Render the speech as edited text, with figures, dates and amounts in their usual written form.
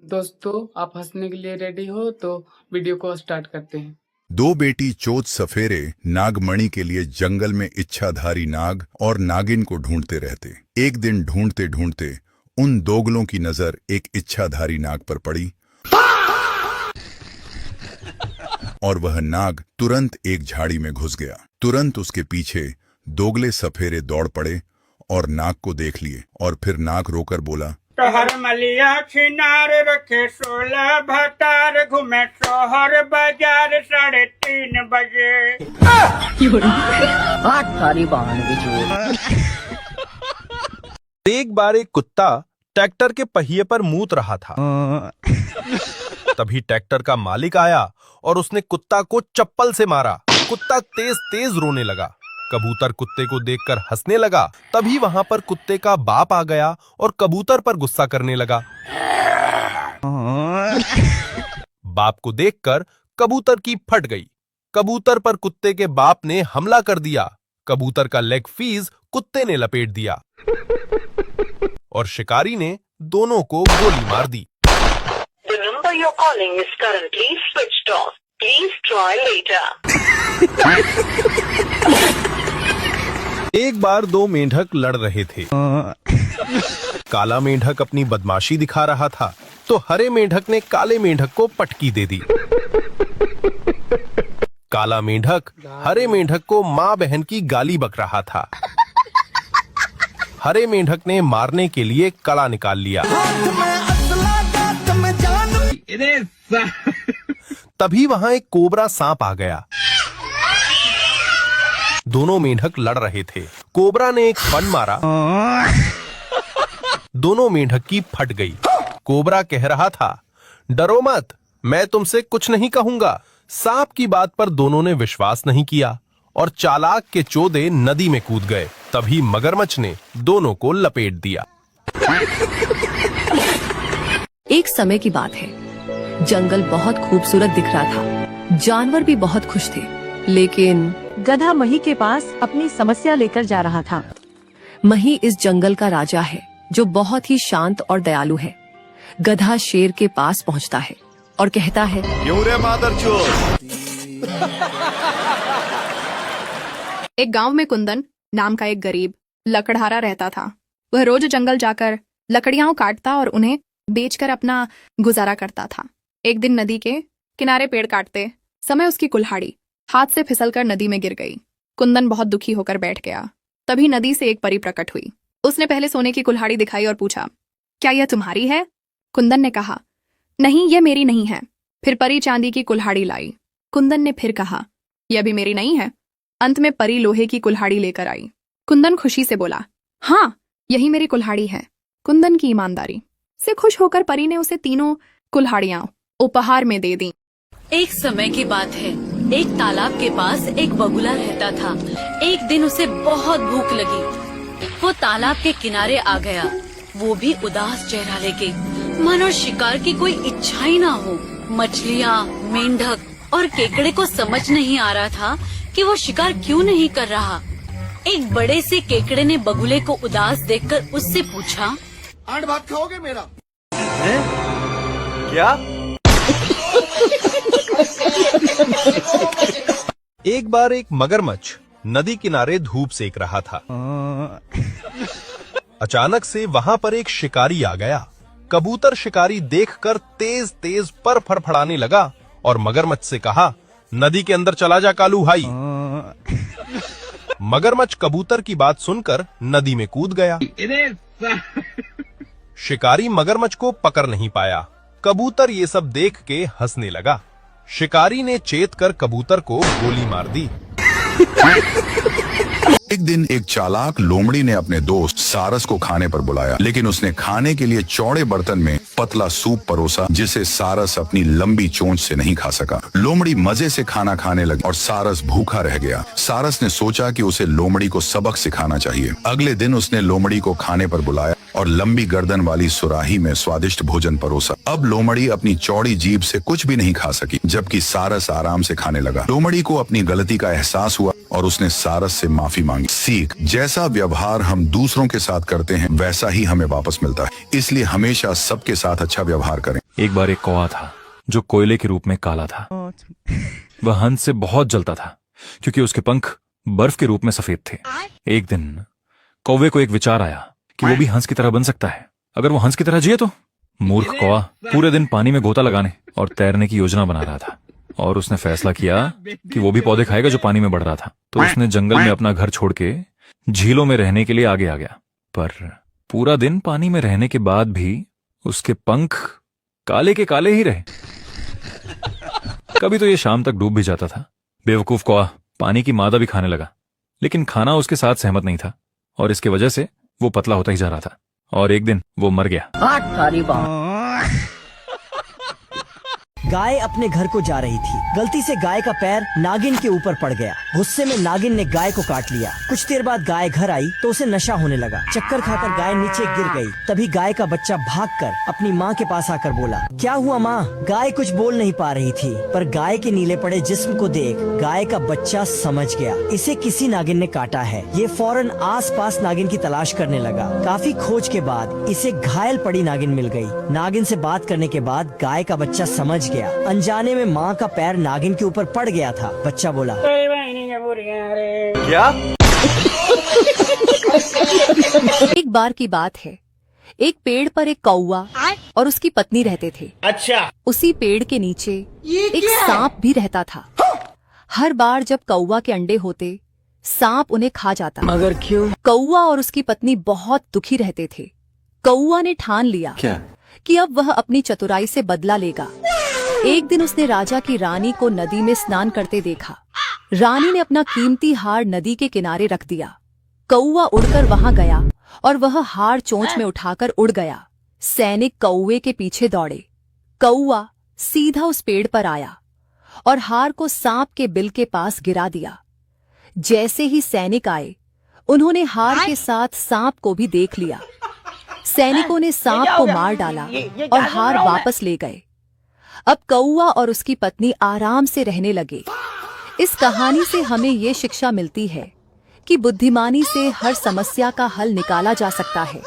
दोस्तों, आप हंसने के लिए रेडी हो तो वीडियो को स्टार्ट करते हैं। दो बेटी चोच सफेरे नागमणि के लिए जंगल में इच्छाधारी नाग और नागिन को ढूंढते रहते। एक दिन ढूंढते ढूंढते उन दोगलों की नजर एक इच्छाधारी नाग पर पड़ी और वह नाग तुरंत एक झाड़ी में घुस गया। तुरंत उसके पीछे दोगले सफेरे दौड़ पड़े और नाग को देख लिए और फिर नाग रोकर बोला, तोहर मलिया छिनार रखे 16 भतार घूमे शोहर बाजार 3:30 बजे। एक बार एक कुत्ता ट्रैक्टर के पहिए पर मूत रहा था। तभी ट्रैक्टर का मालिक आया और उसने कुत्ता को चप्पल से मारा। कुत्ता तेज तेज रोने लगा। कबूतर कुत्ते को देखकर हंसने लगा। तभी वहां पर कुत्ते का बाप आ गया और कबूतर पर गुस्सा करने लगा। बाप को देखकर कबूतर की फट गई। कबूतर पर कुत्ते के बाप ने हमला कर दिया। कबूतर का लेग पीस कुत्ते ने लपेट दिया और शिकारी ने दोनों को गोली मार दी। The number you're calling is currently switched off. Please try later. एक बार दो मेंढक लड़ रहे थे। काला मेंढक अपनी बदमाशी दिखा रहा था तो हरे मेंढक ने काले मेंढक को पटकी दे दी। काला मेंढक हरे मेंढक को माँ बहन की गाली बक रहा था। हरे मेंढक ने मारने के लिए कड़ा निकाल लिया। तभी वहां एक कोबरा सांप आ गया। दोनों मेंढक लड़ रहे थे। कोबरा ने एक फन मारा। दोनों मेंढक की फट गई। कोबरा कह रहा था, डरो मत, मैं तुमसे कुछ नहीं कहूंगा। सांप की बात पर दोनों ने विश्वास नहीं किया और चालाक के चोदे नदी में कूद गए। तभी मगरमच्छ ने दोनों को लपेट दिया। एक समय की बात है, जंगल बहुत खूबसूरत दिख रहा था। जानवर भी बहुत खुश थे, लेकिन गधा मही के पास अपनी समस्या लेकर जा रहा था। मही इस जंगल का राजा है जो बहुत ही शांत और दयालु है। गधा शेर के पास पहुंचता है और कहता है, एक गांव में कुंदन नाम का एक गरीब लकड़हारा रहता था। वह रोज जंगल जाकर लकड़ियां काटता और उन्हें बेचकर अपना गुजारा करता था। एक दिन नदी के किनारे पेड़ काटते समय उसकी कुल्हाड़ी हाथ से फिसलकर नदी में गिर गई। कुंदन बहुत दुखी होकर बैठ गया। तभी नदी से एक परी प्रकट हुई। उसने पहले सोने की कुल्हाड़ी दिखाई और पूछा, क्या यह तुम्हारी है? कुंदन ने कहा, नहीं, यह मेरी नहीं है। फिर परी चांदी की कुल्हाड़ी लाई। कुंदन ने फिर कहा, यह भी मेरी नहीं है। अंत में परी लोहे की कुल्हाड़ी लेकर आई। कुंदन खुशी से बोला, हाँ, यही मेरी कुल्हाड़ी है। कुंदन की ईमानदारी से खुश होकर परी ने उसे तीनों कुल्हाड़ियां उपहार में दे दी। एक समय की बात है, एक तालाब के पास एक बगुला रहता था। एक दिन उसे बहुत भूख लगी। वो तालाब के किनारे आ गया, वो भी उदास चेहरा लेके, मानो शिकार की कोई इच्छा ही ना हो। मछलियाँ, मेंढक और केकड़े को समझ नहीं आ रहा था कि वो शिकार क्यों नहीं कर रहा। एक बड़े से केकड़े ने बगुले को उदास देखकर उससे पूछा, 8 भात खाओगे मेरा? क्या? एक बार एक मगरमच्छ नदी किनारे धूप सेक रहा था। अचानक से वहां पर एक शिकारी आ गया। कबूतर शिकारी देखकर तेज तेज पर फड़फड़ाने लगा और मगरमच्छ से कहा, नदी के अंदर चला जा कालू भाई। मगरमच्छ कबूतर की बात सुनकर नदी में कूद गया। शिकारी मगरमच्छ को पकड़ नहीं पाया। कबूतर ये सब देख के हंसने लगा। शिकारी ने चेत कर कबूतर को गोली मार दी। एक दिन एक चालाक लोमड़ी ने अपने दोस्त सारस को खाने पर बुलाया, लेकिन उसने खाने के लिए चौड़े बर्तन में पतला सूप परोसा जिसे सारस अपनी लंबी चोंच से नहीं खा सका। लोमड़ी मजे से खाना खाने लगी और सारस भूखा रह गया। सारस ने सोचा कि उसे लोमड़ी को सबक सिखाना चाहिए। अगले दिन उसने लोमड़ी को खाने पर बुलाया और लंबी गर्दन वाली सुराही में स्वादिष्ट भोजन परोसा। अब लोमड़ी अपनी चौड़ी जीभ से कुछ भी नहीं खा सकी, जबकि सारस आराम से खाने लगा। लोमड़ी को अपनी गलती का एहसास हुआ और उसने सारस से माफी मांगी। सीख, जैसा व्यवहार हम दूसरों के साथ करते हैं वैसा ही हमें वापस मिलता है, इसलिए हमेशा सबके साथ अच्छा व्यवहार करें। एक बार एक कौवा था जो कोयले के रूप में काला था। वह हंस से बहुत जलता था क्योंकि उसके पंख बर्फ के रूप में सफेद थे। एक दिन कौवे को एक विचार आया कि वो भी हंस की तरह बन सकता है अगर वो हंस की तरह जिए तो। मूर्ख कौवा पूरे दिन पानी में गोता लगाने और तैरने की योजना बना रहा था और उसने फैसला किया कि वो भी पौधे खाएगा जो पानी में बढ़ रहा था। तो उसने जंगल में अपना घर छोड़ के झीलों में रहने के लिए आगे आ गया। पर पूरा दिन पानी में रहने के बाद भी उसके पंख काले के काले ही रहे। कभी तो ये शाम तक डूब भी जाता था। बेवकूफ कौवा पानी की मादा भी खाने लगा, लेकिन खाना उसके साथ सहमत नहीं था और इसकी वजह से वो पतला होता ही जा रहा था और एक दिन वो मर गया। गाय अपने घर को जा रही थी। गलती से गाय का पैर नागिन के ऊपर पड़ गया। गुस्से में नागिन ने गाय को काट लिया। कुछ देर बाद गाय घर आई तो उसे नशा होने लगा। चक्कर खाकर गाय नीचे गिर गई। तभी गाय का बच्चा भागकर अपनी माँ के पास आकर बोला, क्या हुआ माँ? गाय कुछ बोल नहीं पा रही थी, पर गाय के नीले पड़े जिस्म को देख गाय का बच्चा समझ गया इसे किसी नागिन ने काटा है। ये फौरन आस-पास नागिन की तलाश करने लगा। काफी खोज के बाद इसे घायल पड़ी नागिन मिल गई। नागिन से बात करने के बाद गाय का बच्चा समझ गया। अनजाने में माँ का पैर नागिन के ऊपर पड़ गया था। बच्चा बोला, क्या? एक बार की बात है, एक पेड़ पर एक कौवा और उसकी पत्नी रहते थे। अच्छा, उसी पेड़ के नीचे एक सांप भी रहता था। हर बार जब कौवा के अंडे होते, सांप उन्हें खा जाता। मगर क्यों? कौवा और उसकी पत्नी बहुत दुखी रहते थे। कौवा ने ठान लिया कि अब वह अपनी चतुराई से बदला लेगा। एक दिन उसने राजा की रानी को नदी में स्नान करते देखा। रानी ने अपना कीमती हार नदी के किनारे रख दिया। कौवा उड़कर वहां गया और वह हार चोंच में उठाकर उड़ गया। सैनिक कौवे के पीछे दौड़े। कौवा सीधा उस पेड़ पर आया और हार को सांप के बिल के पास गिरा दिया। जैसे ही सैनिक आए, उन्होंने हार के साथ सांप को भी देख लिया। सैनिकों ने सांप को मार डाला और हार वापस ले गए। अब कौवा और उसकी पत्नी आराम से रहने लगे। इस कहानी से हमें ये शिक्षा मिलती है कि बुद्धिमानी से हर समस्या का हल निकाला जा सकता है।